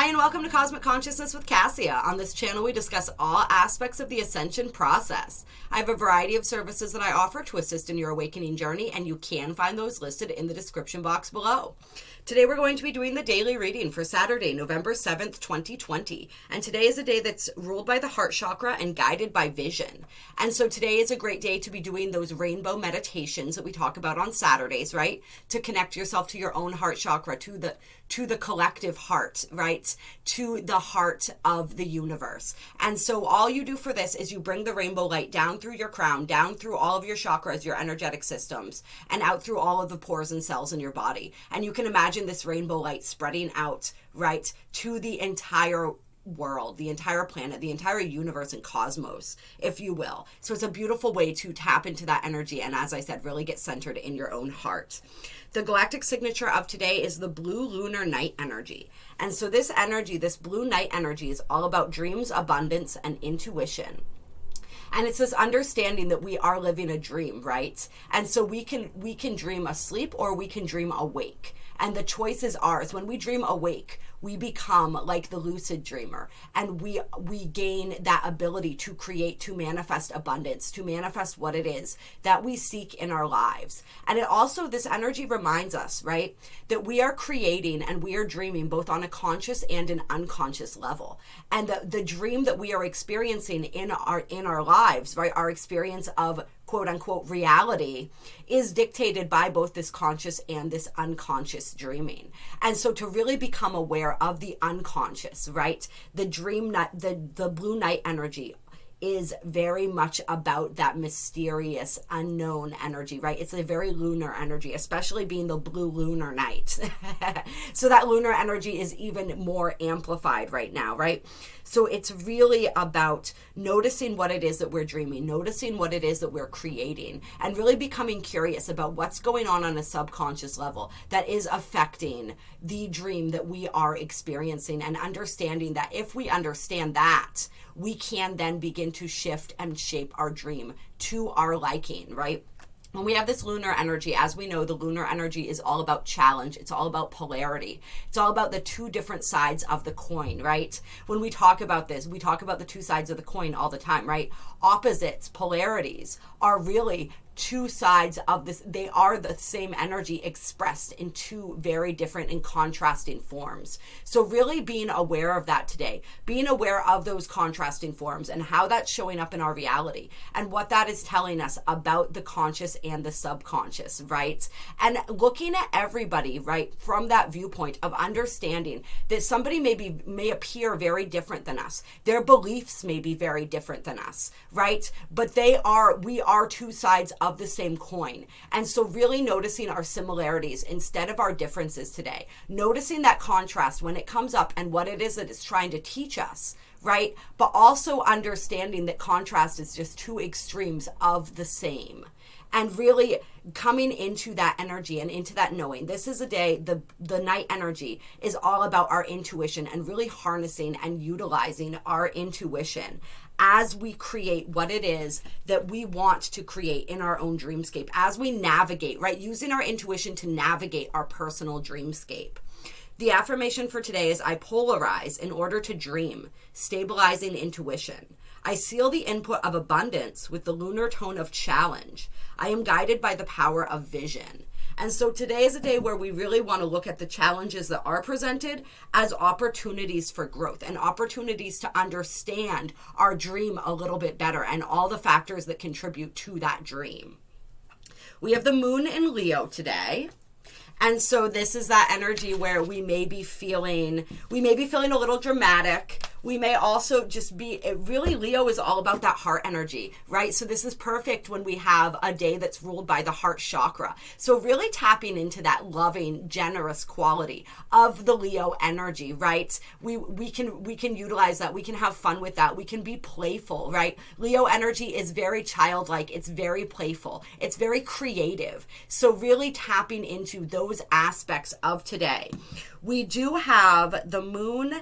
Hi, and welcome to Cosmic Consciousness with Cassia. On this channel, we discuss all aspects of the ascension process. I have a variety of services that I offer to assist in your awakening journey, and you can find those listed in the description box below. Today, we're going to be doing the daily reading for Saturday, November 7th, 2020. And today is a day that's ruled by the heart chakra and guided by vision. And so today is a great day to be doing those rainbow meditations that we talk about on Saturdays, right? To connect yourself to your own heart chakra, to the collective heart, right? To the heart of the universe. And so all you do for this is you bring the rainbow light down through your crown, down through all of your chakras, your energetic systems, and out through all of the pores and cells in your body. And you can imagine this rainbow light spreading out, right, to the entire world, the entire planet, the entire universe and cosmos, if you will. So it's a beautiful way to tap into that energy and, as I said, really get centered in your own heart. The galactic signature of today is the blue lunar night energy. And so this energy, this blue night energy, is all about dreams, abundance, and intuition. And it's this understanding that we are living a dream, right? And so we can dream asleep or we can dream awake. And the choice is ours. When we dream awake, we become like the lucid dreamer, and we gain that ability to create, to manifest abundance, to manifest what it is that we seek in our lives. And it also, this energy reminds us, right, that we are creating and we are dreaming both on a conscious and an unconscious level. And the dream that we are experiencing in our lives, right, our experience of quote unquote reality, is dictated by both this conscious and this unconscious dreaming. And so to really become aware of the unconscious, right, the dream night, the blue night energy is very much about that mysterious unknown energy, right? It's a very lunar energy, especially being the blue lunar night. So that lunar energy is even more amplified right now, right? So it's really about noticing what it is that we're dreaming, noticing what it is that we're creating, and really becoming curious about what's going on a subconscious level that is affecting the dream that we are experiencing, and understanding that if we understand that, we can then begin to shift and shape our dream to our liking, right? When we have this lunar energy, as we know, the lunar energy is all about challenge. It's all about polarity. It's all about the two different sides of the coin, right? When we talk about this, we talk about the two sides of the coin all the time, right? Opposites, polarities, are really two sides of this. They are the same energy expressed in two very different and contrasting forms. So really being aware of that today, being aware of those contrasting forms and how that's showing up in our reality and what that is telling us about the conscious and the subconscious, right? And looking at everybody, right, from that viewpoint of understanding that somebody may appear very different than us. Their beliefs may be very different than us, right? But we are two sides of the same coin. And so really noticing our similarities instead of our differences today, noticing that contrast when it comes up and what it is that it's trying to teach us, right? But also understanding that contrast is just two extremes of the same. And really coming into that energy and into that knowing. This is a day, the night energy is all about our intuition and really harnessing and utilizing our intuition as we create what it is that we want to create in our own dreamscape, as we navigate, right? Using our intuition to navigate our personal dreamscape. The affirmation for today is, I polarize in order to dream, stabilizing intuition. I seal the input of abundance with the lunar tone of challenge. I am guided by the power of vision. And so today is a day where we really want to look at the challenges that are presented as opportunities for growth and opportunities to understand our dream a little bit better and all the factors that contribute to that dream. We have the moon in Leo today. And so this is that energy where we may be feeling a little dramatic. We may also just be, really Leo is all about that heart energy, right? So this is perfect when we have a day that's ruled by the heart chakra. So really tapping into that loving, generous quality of the Leo energy, right? We can utilize that. We can have fun with that. We can be playful, right? Leo energy is very childlike. It's very playful. It's very creative. So really tapping into those aspects of today. We do have the moon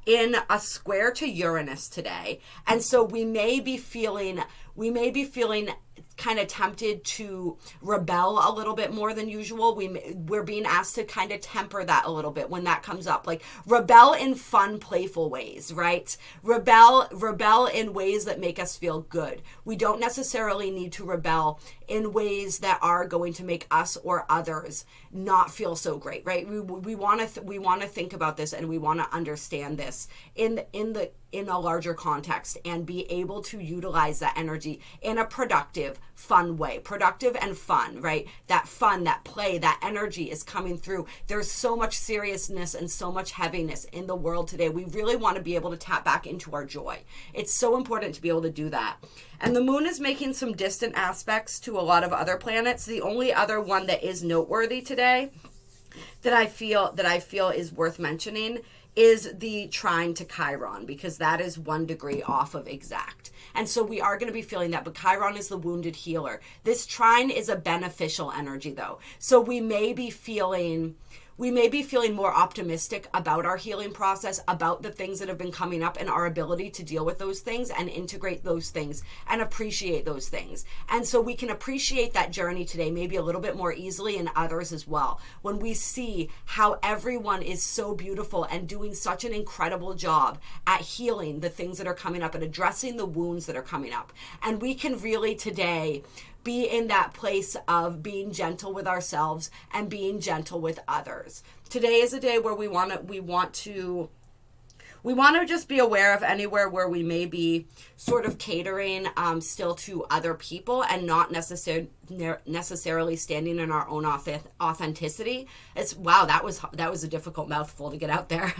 in a square to Uranus today. And so we may be feeling We may be feeling kind of tempted to rebel a little bit more than usual. We're being asked to kind of temper that a little bit when that comes up. Like rebel in fun, playful ways, right? Rebel in ways that make us feel good. We don't necessarily need to rebel in ways that are going to make us or others not feel so great, right? We want to think about this, and we want to understand this in a larger context, and be able to utilize that energy in a productive, fun way. Productive and fun, right? That fun, that play, that energy is coming through. There's so much seriousness and so much heaviness in the world today. We really want to be able to tap back into our joy. It's so important to be able to do that. And the moon is making some distant aspects to a lot of other planets. The only other one that is noteworthy today that I feel is worth mentioning is the trine to Chiron, because that is 1 degree off of exact. And so we are going to be feeling that, but Chiron is the wounded healer. This trine is a beneficial energy though. So we may be feeling more optimistic about our healing process, about the things that have been coming up, and our ability to deal with those things and integrate those things and appreciate those things. And so we can appreciate that journey today maybe a little bit more easily, and others as well, when we see how everyone is so beautiful and doing such an incredible job at healing the things that are coming up and addressing the wounds that are coming up. And we can really today be in that place of being gentle with ourselves and being gentle with others. Today is a day where we want to just be aware of anywhere where we may be sort of catering still to other people and not necessarily standing in our own authenticity. Wow, that was a difficult mouthful to get out there.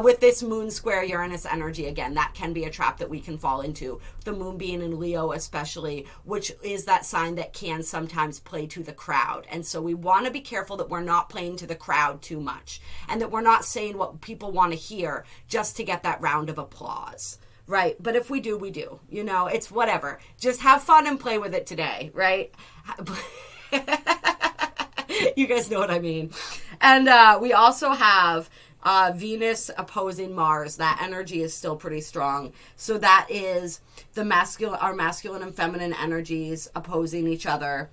With this moon square Uranus energy, again, that can be a trap that we can fall into. The moon being in Leo especially, which is that sign that can sometimes play to the crowd. And so we want to be careful that we're not playing to the crowd too much, and that we're not saying what people want to hear just to get that round of applause. Right. But if we do, we do. You know, it's whatever. Just have fun and play with it today. Right. You guys know what I mean. And we also have Venus opposing Mars. That energy is still pretty strong. So that is our masculine and feminine energies opposing each other.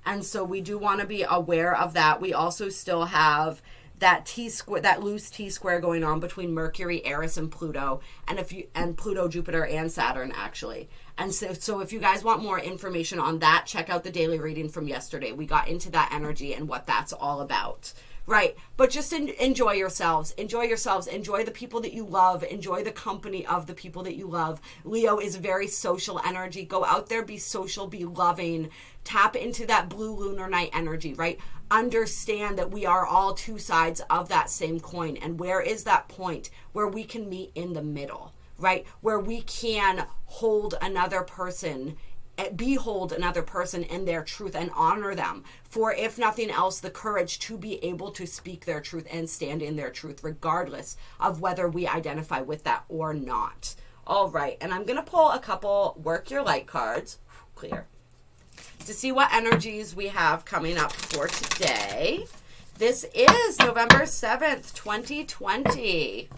And so we do want to be aware of that. We also still have that loose T-square going on between Mercury, Eris, and Pluto, and Pluto, Jupiter, and Saturn, actually. And so if you guys want more information on that, check out the daily reading from yesterday. We got into that energy and what that's all about. Right. But just enjoy yourselves. Enjoy the people that you love. Enjoy the company of the people that you love. Leo is very social energy. Go out there, be social, be loving. Tap into that blue lunar night energy, right? Understand that we are all two sides of that same coin. And where is that point where we can meet in the middle, right? Where we can behold another person in their truth and honor them for, if nothing else, the courage to be able to speak their truth and stand in their truth, regardless of whether we identify with that or not. All right. And I'm going to pull a couple Work Your Light cards, clear, to see what energies we have coming up for today. This is November 7th, 2020.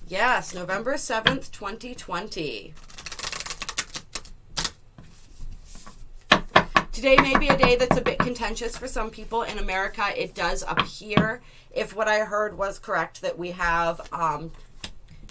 Yes, November 7th, 2020. Today may be a day that's a bit contentious for some people in America. It does appear, if what I heard was correct, that we have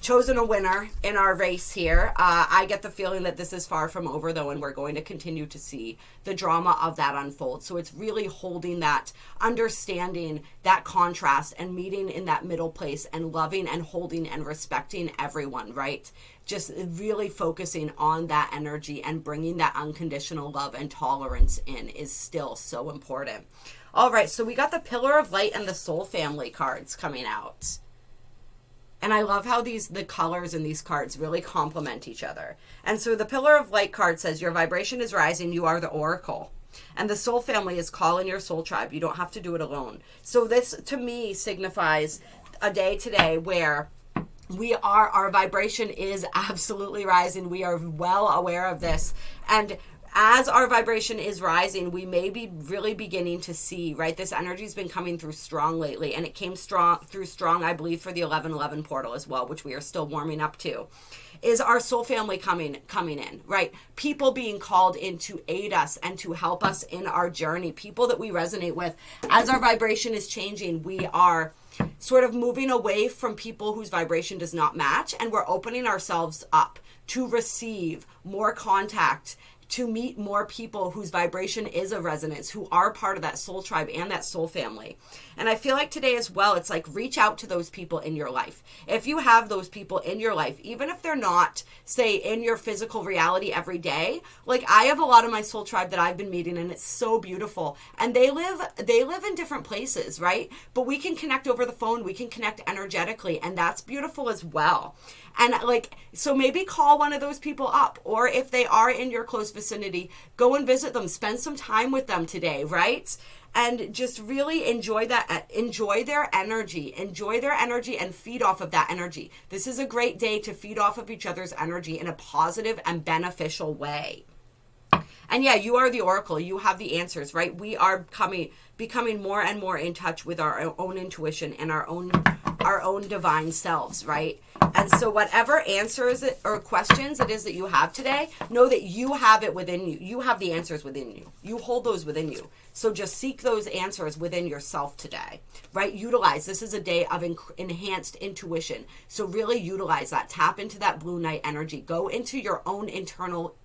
chosen a winner in our race here. I get the feeling that this is far from over, though, and we're going to continue to see the drama of that unfold. So it's really holding that, understanding that contrast, and meeting in that middle place, and loving and holding and respecting everyone, right? Just really focusing on that energy and bringing that unconditional love and tolerance in is still so important. All right, so we got the Pillar of Light and the Soul Family cards coming out. And I love how the colors in these cards really complement each other. And so the Pillar of Light card says, your vibration is rising, you are the oracle. And the Soul Family is calling your soul tribe. You don't have to do it alone. So this, to me, signifies a day today where our vibration is absolutely rising. We are well aware of this. And as our vibration is rising, we may be really beginning to see, right? This energy's been coming through strong lately, and it came through strong, I believe, for the 1111 portal as well, which we are still warming up to. Is our soul family coming in, right? People being called in to aid us and to help us in our journey. People that we resonate with. As our vibration is changing, we are sort of moving away from people whose vibration does not match, and we're opening ourselves up to receive more contact, to meet more people whose vibration is of resonance, who are part of that soul tribe and that soul family. And I feel like today as well, it's like reach out to those people in your life. If you have those people in your life, even if they're not, say, in your physical reality every day, like I have a lot of my soul tribe that I've been meeting, and it's so beautiful. And they live in different places, right? But we can connect over the phone, we can connect energetically, and that's beautiful as well. And like, so maybe call one of those people up, or if they are in your close vicinity, go and visit them, spend some time with them today, right? And just really enjoy their energy and feed off of that energy. This is a great day to feed off of each other's energy in a positive and beneficial way. And yeah, you are the oracle. You have the answers, right? We are becoming more and more in touch with our own intuition and our own divine selves, right? And so whatever answers or questions it is that you have today, know that you have it within you. You have the answers within you. You hold those within you. So just seek those answers within yourself today, right? Utilize. This is a day of enhanced intuition. So really utilize that. Tap into that blue night energy. Go into your own internal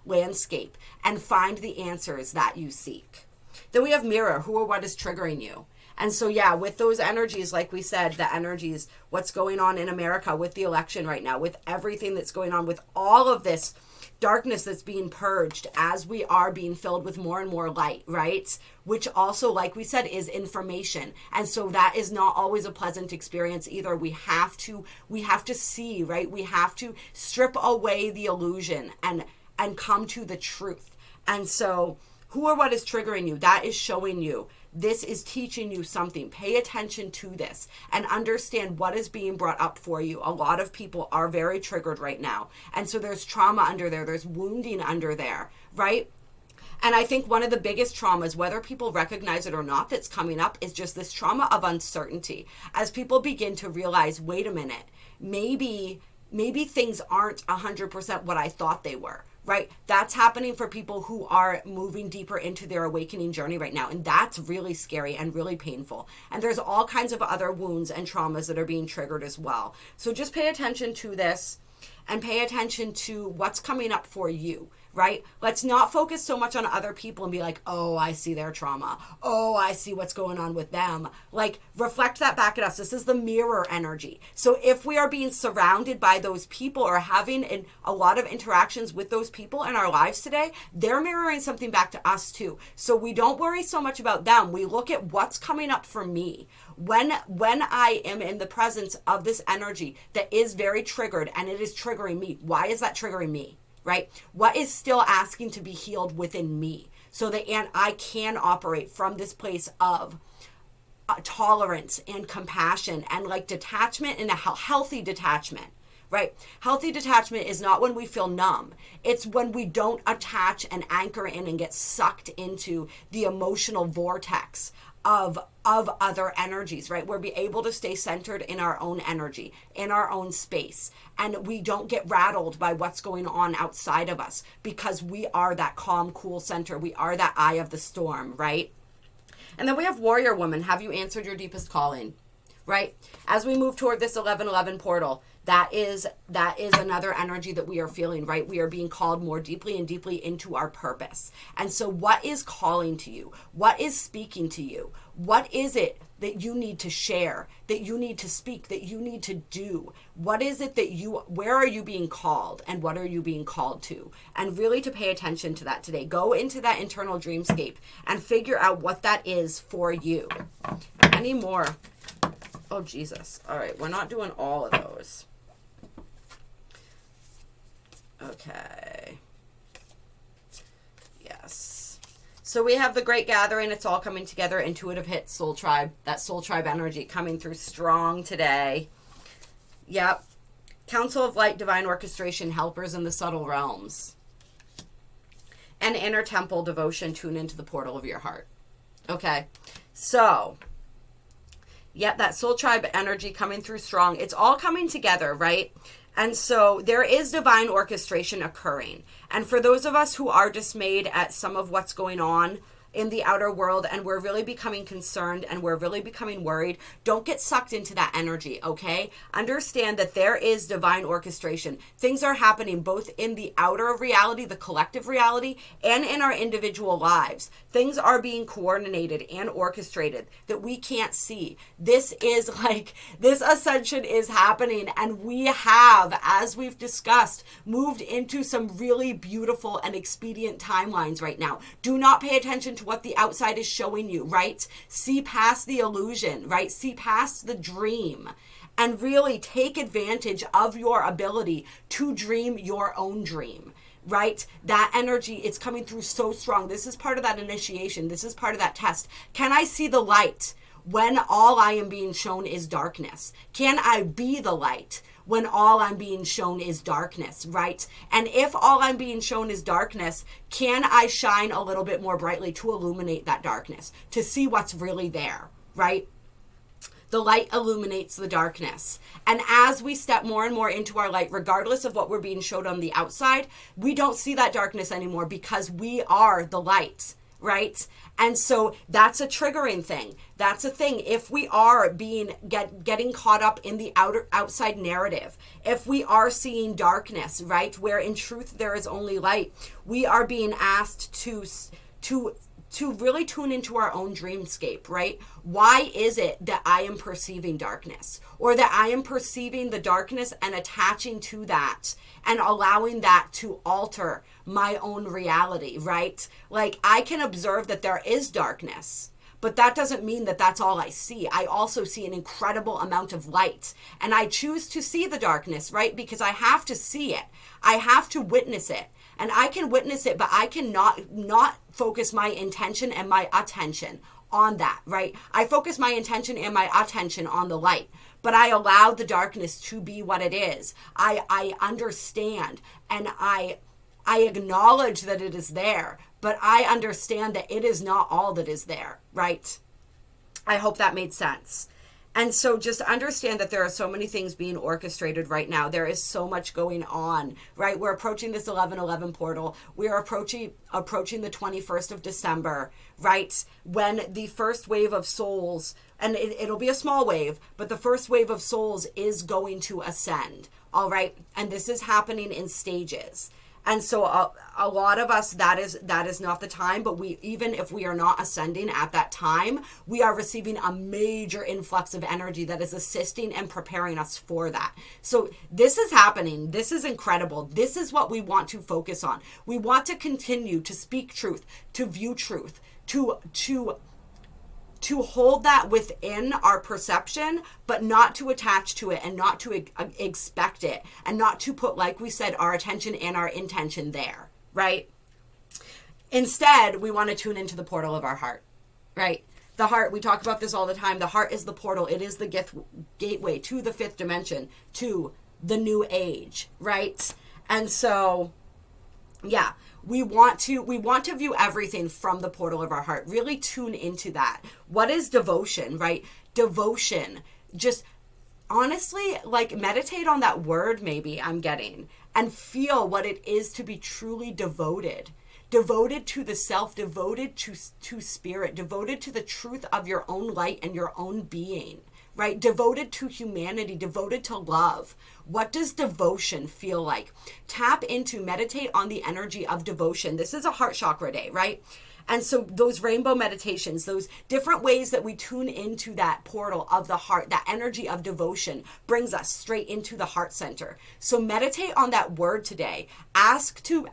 landscape and find the answers that you seek. Then we have mirror, who or what is triggering you. And so, yeah, with those energies, like we said, the energies, what's going on in America with the election right now, with everything that's going on, with all of this darkness that's being purged as we are being filled with more and more light, right? Which also, like we said, is information. And so that is not always a pleasant experience either. We have to see, right? We have to strip away the illusion and come to the truth. And so who or what is triggering you, that is showing you. This is teaching you something. Pay attention to this and understand what is being brought up for you. A lot of people are very triggered right now. And so there's trauma under there. There's wounding under there, right? And I think one of the biggest traumas, whether people recognize it or not, that's coming up is just this trauma of uncertainty. As people begin to realize, wait a minute, maybe things aren't 100% what I thought they were. Right? That's happening for people who are moving deeper into their awakening journey right now. And that's really scary and really painful. And there's all kinds of other wounds and traumas that are being triggered as well. So just pay attention to this and pay attention to what's coming up for you, right? Let's not focus so much on other people and be like, oh, I see their trauma. Oh, I see what's going on with them. Like, reflect that back at us. This is the mirror energy. So if we are being surrounded by those people or having a lot of interactions with those people in our lives today, they're mirroring something back to us too. So we don't worry so much about them. We look at what's coming up for me. When I am in the presence of this energy that is very triggered and it is triggering me, why is that triggering me? Right? What is still asking to be healed within me so that I can operate from this place of tolerance and compassion and like detachment and a healthy detachment, right? Healthy detachment is not when we feel numb. It's when we don't attach and anchor in and get sucked into the emotional vortex of other energies, right? We're be able to stay centered in our own energy, in our own space. And we don't get rattled by what's going on outside of us because we are that calm, cool center. We are that eye of the storm, right? And then we have warrior woman. Have you answered your deepest calling, right? As we move toward this 1111 portal, that is another energy that we are feeling, right? We are being called more deeply and deeply into our purpose. And so what is calling to you? What is speaking to you? What is it that you need to share, that you need to speak, that you need to do? What is it where are you being called and what are you being called to? And really to pay attention to that today. Go into that internal dreamscape and figure out what that is for you. Any more? Oh, Jesus. All right. We're not doing all of those. Okay. Yes. So we have the Great Gathering. It's all coming together. Intuitive hit, Soul Tribe. That Soul Tribe energy coming through strong today. Yep. Council of Light, Divine Orchestration, Helpers in the Subtle Realms. and inner temple devotion tune into the portal of your heart. Okay, so yep, that soul tribe energy coming through strong. It's all coming together, right? And so there is divine orchestration occurring. And for those of us who are dismayed at some of what's going on in the outer world, and we're really becoming concerned and we're really becoming worried, don't get sucked into that energy, okay? Understand that there is divine orchestration. Things are happening both in the outer reality, the collective reality, and in our individual lives. Things are being coordinated and orchestrated that we can't see. This ascension is happening, and we have, as we've discussed, moved into some really beautiful and expedient timelines right now. Do not pay attention to what the outside is showing you, right? See past the illusion, right? See past the dream and really take advantage of your ability to dream your own dream, right? That energy, it's coming through so strong. This is part of that initiation. This is part of that test. Can I see the light when all I am being shown is darkness? Can I be the light when all I'm being shown is darkness, right? And if all I'm being shown is darkness, can I shine a little bit more brightly to illuminate that darkness, to see what's really there, right? The light illuminates the darkness. And as we step more and more into our light, regardless of what we're being showed on the outside, we don't see that darkness anymore because we are the light, right? And so that's a triggering thing. That's a thing. If we are getting caught up in the outside narrative, if we are seeing darkness, right, where in truth there is only light, we are being asked to really tune into our own dreamscape, right? Why is it that I am perceiving darkness, or that I am perceiving the darkness and attaching to that and allowing that to alter my own reality, right? Like, I can observe that there is darkness, but that doesn't mean that that's all I see. I also see an incredible amount of light, and I choose to see the darkness, right? Because I have to see it. I have to witness it. And I can witness it, but I cannot not focus my intention and my attention on that, right? I focus my intention and my attention on the light, but I allow the darkness to be what it is. I understand, and I acknowledge that it is there, but I understand that it is not all that is there, right? I hope that made sense. And so just understand that there are so many things being orchestrated right now. There is so much going on, right? We're approaching this 11/11 portal. We are approaching the 21st of December, right? When the first wave of souls, and it'll be a small wave, but the first wave of souls is going to ascend, all right? And this is happening in stages. And so a lot of us, that is not the time, but even if we are not ascending at that time, we are receiving a major influx of energy that is assisting and preparing us for that. So this is happening. This is incredible. This is what we want to focus on. We want to continue to speak truth, to view truth, to hold that within our perception, but not to attach to it and not to expect it, and not to put, like we said, our attention and our intention there, right? Instead, we want to tune into the portal of our heart, right? The heart, we talk about this all the time. The heart is the portal. It is the gateway to the fifth dimension, to the new age, right? And so, yeah. We want to view everything from the portal of our heart. Really tune into that. What is devotion, right? Devotion. Just honestly, like, meditate on that word maybe I'm getting and feel what it is to be truly devoted. Devoted to the self, devoted to spirit, devoted to the truth of your own light and your own being, right? Devoted to humanity, devoted to love. What does devotion feel like? Tap into, meditate on the energy of devotion. This is a heart chakra day, right? And so those rainbow meditations, those different ways that we tune into that portal of the heart, that energy of devotion brings us straight into the heart center. So meditate on that word today. Ask to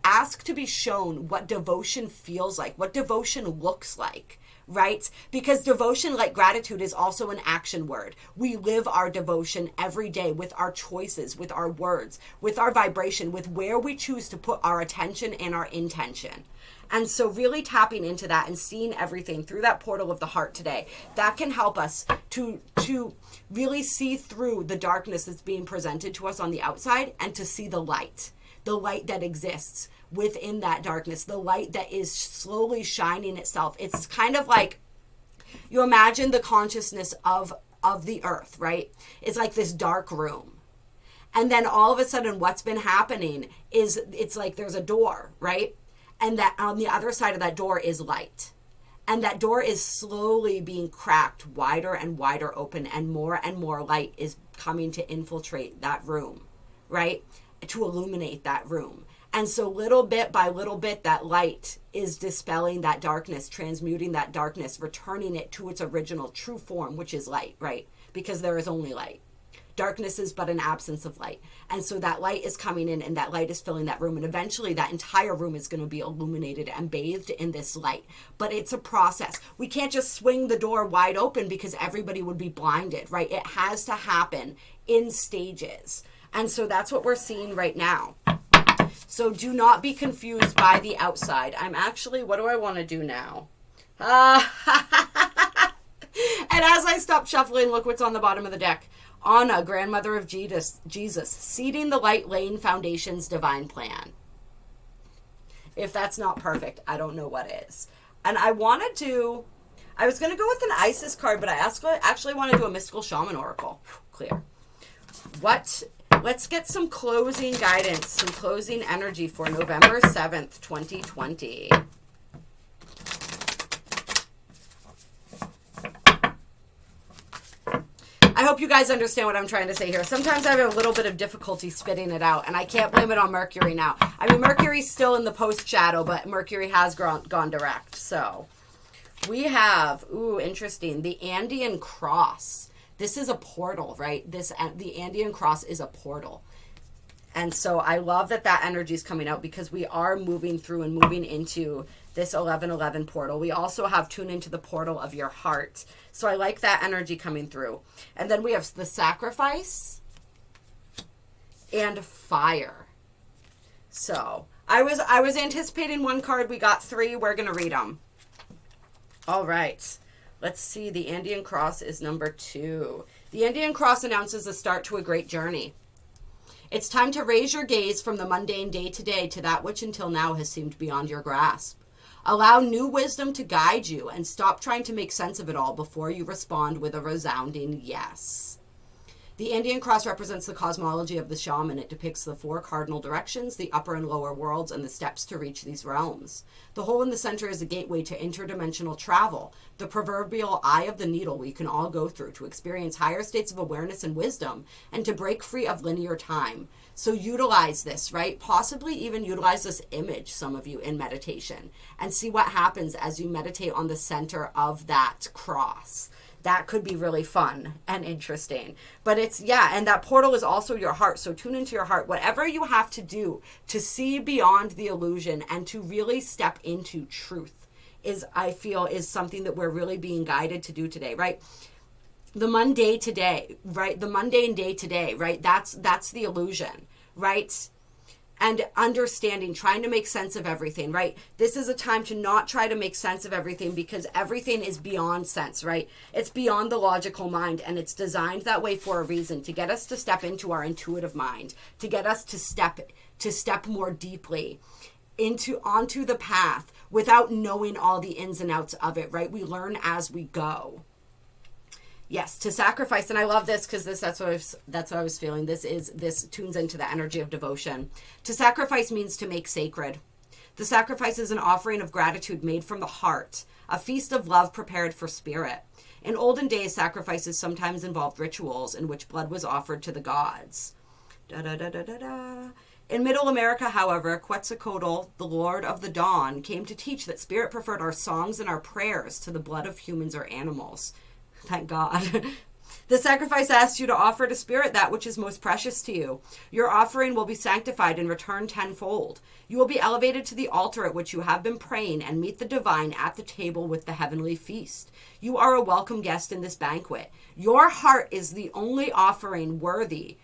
be shown what devotion feels like, what devotion looks like. Right? Because devotion, like gratitude, is also an action word. We live our devotion every day with our choices, with our words, with our vibration, with where we choose to put our attention and our intention. And so really tapping into that and seeing everything through that portal of the heart today, that can help us to really see through the darkness that's being presented to us on the outside and to see the light that exists within that darkness, the light that is slowly shining itself. It's kind of like, you imagine the consciousness of the earth, right? It's like this dark room. And then all of a sudden what's been happening is it's like there's a door, right? And that on the other side of that door is light. And that door is slowly being cracked wider and wider open, and more light is coming to infiltrate that room, right? To illuminate that room. And so little bit by little bit, that light is dispelling that darkness, transmuting that darkness, returning it to its original true form, which is light, right? Because there is only light. Darkness is but an absence of light. And so that light is coming in, and that light is filling that room. And eventually that entire room is going to be illuminated and bathed in this light. But it's a process. We can't just swing the door wide open because everybody would be blinded, right? It has to happen in stages. And so that's what we're seeing right now. So do not be confused by the outside. I'm actually, what do I want to do now? And as I stop shuffling, look what's on the bottom of the deck. Anna, grandmother of Jesus, seeding the light, laying foundations, divine plan. If that's not perfect, I don't know what is. And I was going to go with an Isis card, but I actually want to do a mystical shaman oracle. Clear. Let's get some closing guidance, some closing energy for November 7th, 2020. I hope you guys understand what I'm trying to say here. Sometimes I have a little bit of difficulty spitting it out, and I can't blame it on Mercury now. I mean, Mercury's still in the post-shadow, but Mercury has gone direct. So we have, interesting, the Andean Cross. This is a portal, right? The Andean Cross is a portal. And so I love that energy is coming out, because we are moving through and moving into this 1111 portal. We also have tune into the portal of your heart. So I like that energy coming through. And then we have the sacrifice and fire. So I was anticipating one card. We got 3. We're going to read them. All right. Let's see. The Andean Cross is number 2. The Andean Cross announces the start to a great journey. It's time to raise your gaze from the mundane day-to-day to that which until now has seemed beyond your grasp. Allow new wisdom to guide you, and stop trying to make sense of it all before you respond with a resounding yes. The Andean Cross represents the cosmology of the shaman. It depicts the 4 cardinal directions, the upper and lower worlds, and the steps to reach these realms. The hole in the center is a gateway to interdimensional travel, the proverbial eye of the needle we can all go through to experience higher states of awareness and wisdom, and to break free of linear time. So utilize this, right? Possibly even utilize this image, some of you, in meditation, and see what happens as you meditate on the center of that cross. That could be really fun and interesting. But and that portal is also your heart. So tune into your heart. Whatever you have to do to see beyond the illusion and to really step into truth I feel is something that we're really being guided to do today, right? The mundane today, right? The mundane day today, right? That's the illusion, right? And understanding, trying to make sense of everything, right? This is a time to not try to make sense of everything, because everything is beyond sense, right? It's beyond the logical mind, and it's designed that way for a reason, to get us to step into our intuitive mind, to get us to step more deeply onto the path without knowing all the ins and outs of it, right? We learn as we go. Yes, to sacrifice, and I love this because that's what I was feeling. This tunes into the energy of devotion. To sacrifice means to make sacred. The sacrifice is an offering of gratitude made from the heart, a feast of love prepared for spirit. In olden days, sacrifices sometimes involved rituals in which blood was offered to the gods. In Middle America, however, Quetzalcoatl, the Lord of the Dawn, came to teach that spirit preferred our songs and our prayers to the blood of humans or animals. Thank God. The sacrifice asks you to offer to spirit that which is most precious to you. Your offering will be sanctified and returned tenfold. You will be elevated to the altar at which you have been praying and meet the divine at the table with the heavenly feast. You are a welcome guest in this banquet. Your heart is the only worthy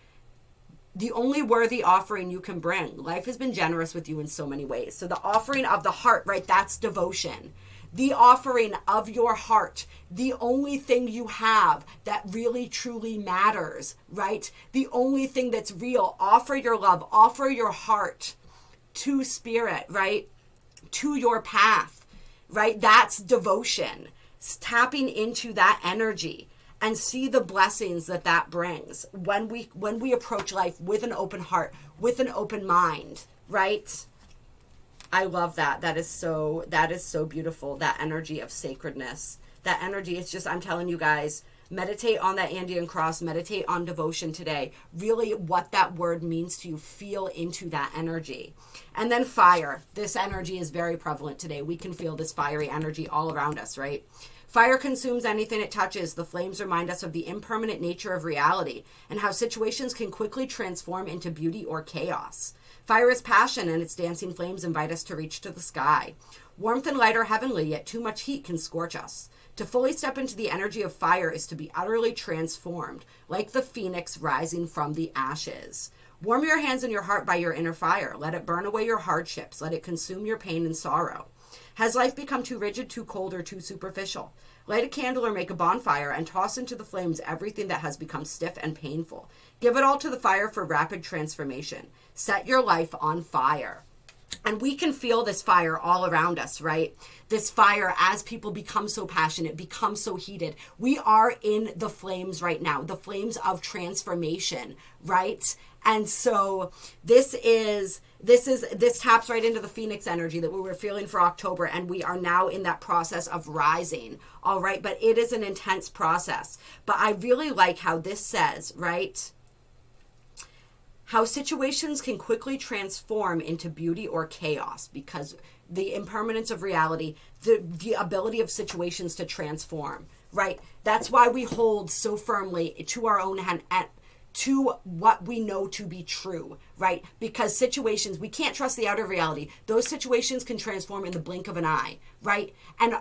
offering you can bring. Life has been generous with you in so many ways. So the offering of the heart, right, that's devotion. The offering of your heart, the only thing you have that really truly matters, right? The only thing that's real. Offer your love, offer your heart to spirit, right? To your path, right? That's devotion. Tapping into that energy and see the blessings that that brings when we approach life with an open heart, with an open mind, right? I love that. That is so beautiful. That energy of sacredness, that energy. It's just, I'm telling you guys, meditate on that Andean cross, meditate on devotion today. Really what that word means to you, feel into that energy. And then fire. This energy is very prevalent today. We can feel this fiery energy all around us, right? Fire consumes anything it touches. The flames remind us of the impermanent nature of reality and how situations can quickly transform into beauty or chaos. Fire is passion, and its dancing flames invite us to reach to the sky. Warmth and light are heavenly, yet too much heat can scorch us. To fully step into the energy of fire is to be utterly transformed, like the phoenix rising from the ashes. Warm your hands and your heart by your inner fire. Let it burn away your hardships. Let it consume your pain and sorrow. Has life become too rigid, too cold, or too superficial? Light a candle or make a bonfire and toss into the flames everything that has become stiff and painful. Give it all to the fire for rapid transformation. Set your life on fire. And we can feel this fire all around us, right? This fire, as people become so passionate, become so heated. We are in the flames right now, the flames of transformation, right? And so this taps right into the Phoenix energy that we were feeling for October, and we are now in that process of rising, all right? But it is an intense process. But I really like how this says, right? How situations can quickly transform into beauty or chaos because the impermanence of reality, the ability of situations to transform, right? That's why we hold so firmly to our own hand, to what we know to be true, right? Because situations, we can't trust the outer reality. Those situations can transform in the blink of an eye, right? And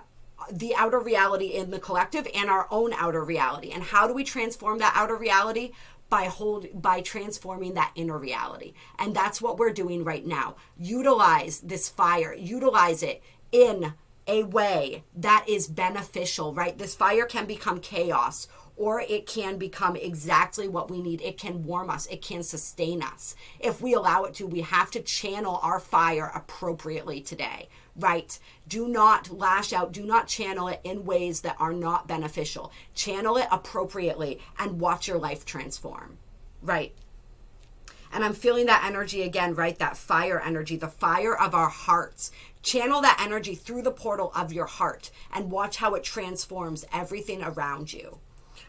the outer reality in the collective and our own outer reality. And how do we transform that outer reality? By transforming that inner reality. And that's what we're doing right now. Utilize this fire, utilize it in a way that is beneficial, right? This fire can become chaos, or it can become exactly what we need. It can warm us. It can sustain us. If we allow it to, we have to channel our fire appropriately today, right? Do not lash out. Do not channel it in ways that are not beneficial. Channel it appropriately and watch your life transform, right? And I'm feeling that energy again, right? That fire energy, the fire of our hearts. Channel that energy through the portal of your heart and watch how it transforms everything around you.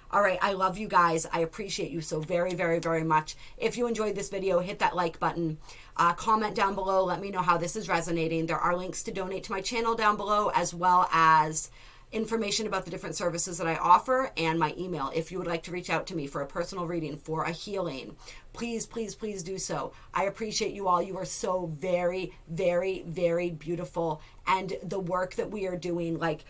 All right, I love you guys. I appreciate you so very, very, very much. If you enjoyed this video, hit that like button. Comment down below. Let me know how this is resonating. There are links to donate to my channel down below, as well as information about the different services that I offer and my email. If you would like to reach out to me for a personal reading, for a healing, please, please, please do so. I appreciate you all. You are so very, very, very beautiful. And the work that we are doing, like...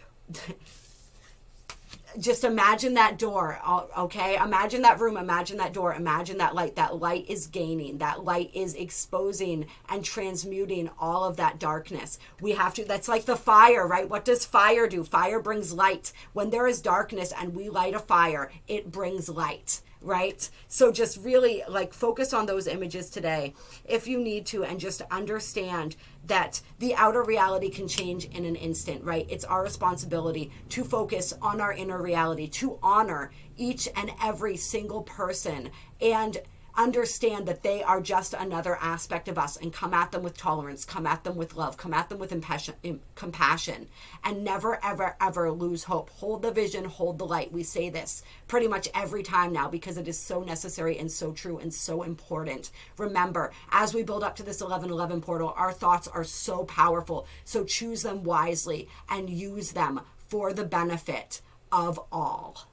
Just imagine that door, okay? Imagine that room, imagine that door, imagine that light. That light is gaining, that light is exposing and transmuting all of that darkness. We have to, that's like the fire, right? What does fire do? Fire brings light. When there is darkness and we light a fire, it brings light, right? So just really like focus on those images today if you need to, and just understand that the outer reality can change in an instant, right? It's our responsibility to focus on our inner reality, to honor each and every single person and understand that they are just another aspect of us, and come at them with tolerance, come at them with love, come at them with compassion, and never, ever, ever lose hope. Hold the vision, hold the light. We say this pretty much every time now because it is so necessary and so true and so important. Remember, as we build up to this 1111 portal, our thoughts are so powerful. So choose them wisely and use them for the benefit of all.